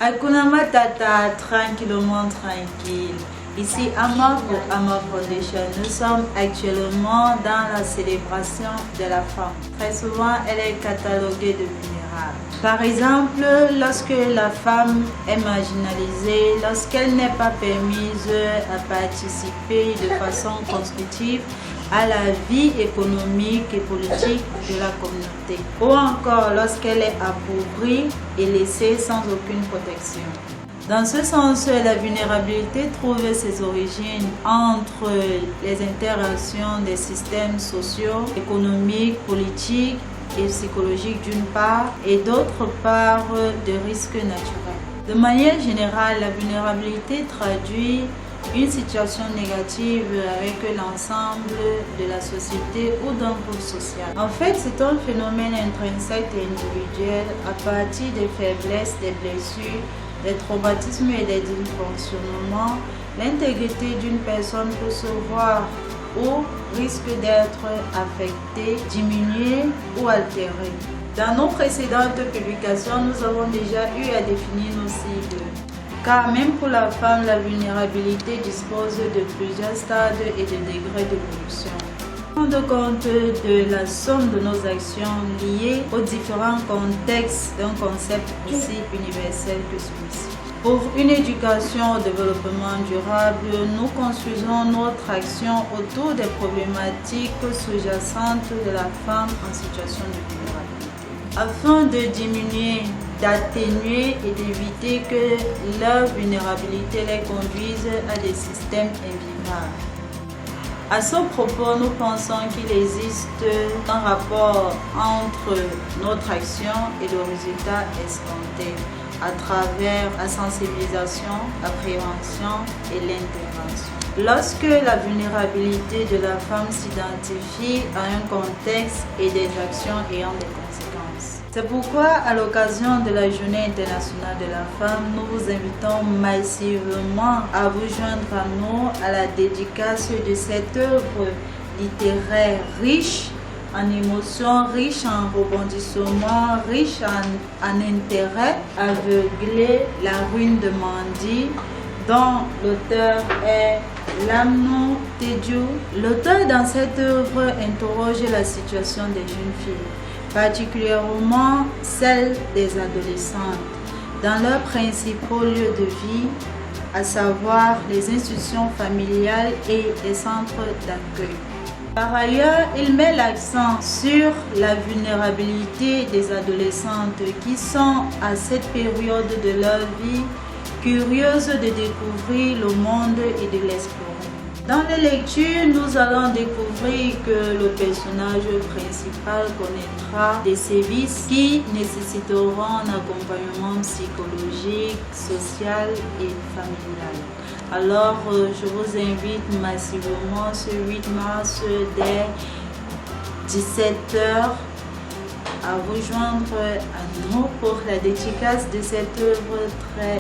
Hakuna Matata, tranquillement tranquille. Ici Ama pour Ama Foundation. Nous sommes actuellement dans la célébration de la femme. Très souvent, elle est cataloguée de vulnérable. Par exemple, lorsque la femme est marginalisée, lorsqu'elle n'est pas permise à participer de façon constructive à la vie économique et politique de la communauté, ou encore lorsqu'elle est appauvrie et laissée sans aucune protection. Dans ce sens, la vulnérabilité trouve ses origines entre les interactions des systèmes sociaux, économiques, politiques et psychologiques d'une part, et d'autre part de risques naturels. De manière générale, la vulnérabilité traduit une situation négative avec l'ensemble de la société ou d'un groupe social. En fait, c'est un phénomène intrinsèque et individuel à partir des faiblesses, des blessures, des traumatismes et des dysfonctionnements. L'intégrité d'une personne peut se voir ou risque d'être affectée, diminuée ou altérée. Dans nos précédentes publications, nous avons déjà eu à définir nos cibles. Car même pour la femme, la vulnérabilité dispose de plusieurs stades et de degrés d'évolution. Rendre compte de la somme de nos actions liées aux différents contextes d'un concept aussi universel que celui-ci. Pour une éducation au développement durable, nous construisons notre action autour des problématiques sous-jacentes de la femme en situation de vulnérabilité, afin de diminuer, d'atténuer et d'éviter que leur vulnérabilité les conduise à des systèmes invivables. À ce propos, nous pensons qu'il existe un rapport entre notre action et le résultat escompté à travers la sensibilisation, la prévention et l'intervention. Lorsque la vulnérabilité de la femme s'identifie à un contexte et des actions ayant des conséquences. C'est pourquoi, à l'occasion de la Journée internationale de la femme, nous vous invitons massivement à vous joindre à nous à la dédicace de cette œuvre littéraire riche en émotions, riche en rebondissements, riche en intérêt, aveuglé, La ruine de Mandy, dont l'auteur est Lamno Tedju. L'auteur dans cette œuvre interroge la situation des jeunes filles, particulièrement celle des adolescentes, dans leurs principaux lieux de vie, à savoir les institutions familiales et les centres d'accueil. Par ailleurs, il met l'accent sur la vulnérabilité des adolescentes qui sont à cette période de leur vie curieuses de découvrir le monde et de l'explorer. Dans les lectures, nous allons découvrir que le personnage principal connaîtra des sévices qui nécessiteront un accompagnement psychologique, social et familial. Alors, je vous invite massivement ce 8 mars dès 17h à vous joindre à nous pour la dédicace de cette œuvre très